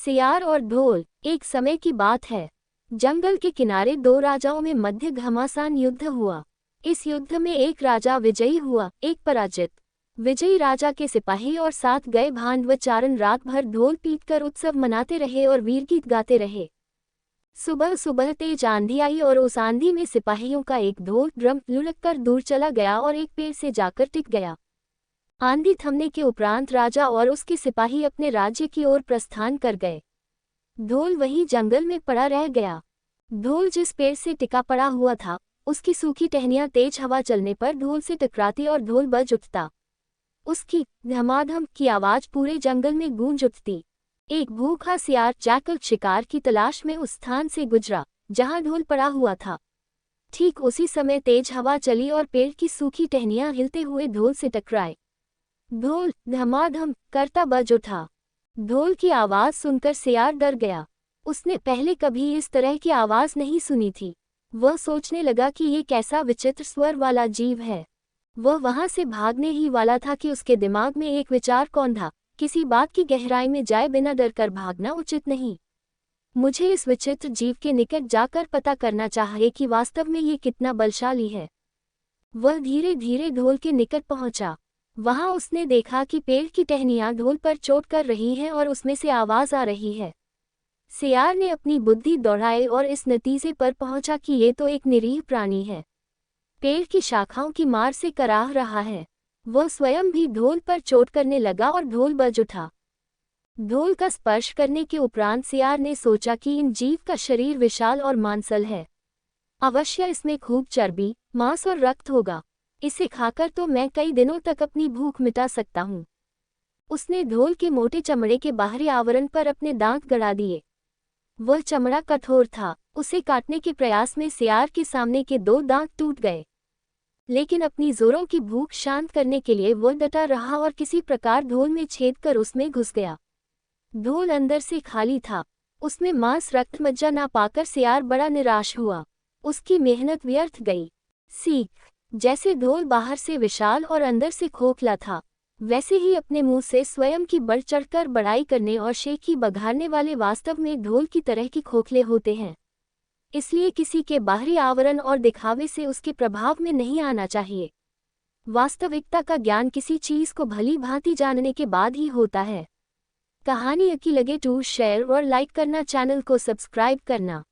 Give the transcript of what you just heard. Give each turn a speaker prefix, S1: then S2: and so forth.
S1: सियार और ढोल। एक समय की बात है, जंगल के किनारे दो राजाओं में मध्य घमासान युद्ध हुआ। इस युद्ध में एक राजा विजयी हुआ, एक पराजित। विजयी राजा के सिपाही और साथ गए भांड व चारण रात भर ढोल पीटकर उत्सव मनाते रहे और वीरगीत गाते रहे। सुबह सुबह तेज आंधी आई और उस आंधी में सिपाहियों का एक ढोल ड्रम लुढ़ककर दूर चला गया और एक पेड़ से जाकर टिक गया। आंधी थमने के उपरांत राजा और उसके सिपाही अपने राज्य की ओर प्रस्थान कर गए। ढोल वहीं जंगल में पड़ा रह गया। ढोल जिस पेड़ से टिका पड़ा हुआ था, उसकी सूखी टहनियां तेज हवा चलने पर ढोल से टकराती और ढोल बज उठता। उसकी धमाधम की आवाज पूरे जंगल में गूंज उठती। एक भूखा सियार जैकल शिकार की तलाश में उस स्थान से गुजरा जहां ढोल पड़ा हुआ था। ठीक उसी समय तेज हवा चली और पेड़ की सूखी टहनियां हिलते हुए ढोल से टकराए। ढोल धमाधम करता बज उठा। ढोल की आवाज सुनकर सियार डर गया। उसने पहले कभी इस तरह की आवाज नहीं सुनी थी। वह सोचने लगा कि ये कैसा विचित्र स्वर वाला जीव है। वह वहां से भागने ही वाला था कि उसके दिमाग में एक विचार कौंधा, किसी बात की गहराई में जाए बिना डर कर भागना उचित नहीं। मुझे इस विचित्र जीव के निकट जाकर पता करना चाहिए कि वास्तव में ये कितना बलशाली है। वह धीरे धीरे ढोल के निकट पहुंचा। वहां उसने देखा कि पेड़ की टहनियां ढोल पर चोट कर रही हैं और उसमें से आवाज आ रही है। सियार ने अपनी बुद्धि दौड़ाई और इस नतीजे पर पहुंचा कि ये तो एक निरीह प्राणी है, पेड़ की शाखाओं की मार से कराह रहा है। वह स्वयं भी ढोल पर चोट करने लगा और ढोल बज उठा। ढोल का स्पर्श करने के उपरांत सियार ने सोचा कि इन जीव का शरीर विशाल और मांसल है। अवश्य इसमें खूब चर्बी, मांस और रक्त होगा। इसे खाकर तो मैं कई दिनों तक अपनी भूख मिटा सकता हूँ। उसने ढोल के मोटे चमड़े के बाहरी आवरण पर अपने दांत गड़ा दिए। वह चमड़ा कठोर था। उसे काटने के प्रयास में सियार के सामने के दो दांत टूट गए। लेकिन अपनी जोरों की भूख शांत करने के लिए वह डटा रहा और किसी प्रकार ढोल में छेद कर उसमें घुस गया। ढोल अंदर से खाली था। उसमें मांस रक्त मज्जा ना पाकर सियार बड़ा निराश हुआ। उसकी मेहनत व्यर्थ गई। सीख, जैसे ढोल बाहर से विशाल और अंदर से खोखला था, वैसे ही अपने मुंह से स्वयं की बढ़ चढ़कर बड़ाई करने और शेखी बघारने वाले वास्तव में ढोल की तरह की खोखले होते हैं। इसलिए किसी के बाहरी आवरण और दिखावे से उसके प्रभाव में नहीं आना चाहिए। वास्तविकता का ज्ञान किसी चीज को भली भांति जानने के बाद ही होता है। कहानी अच्छी लगे तो शेयर और लाइक करना, चैनल को सब्सक्राइब करना।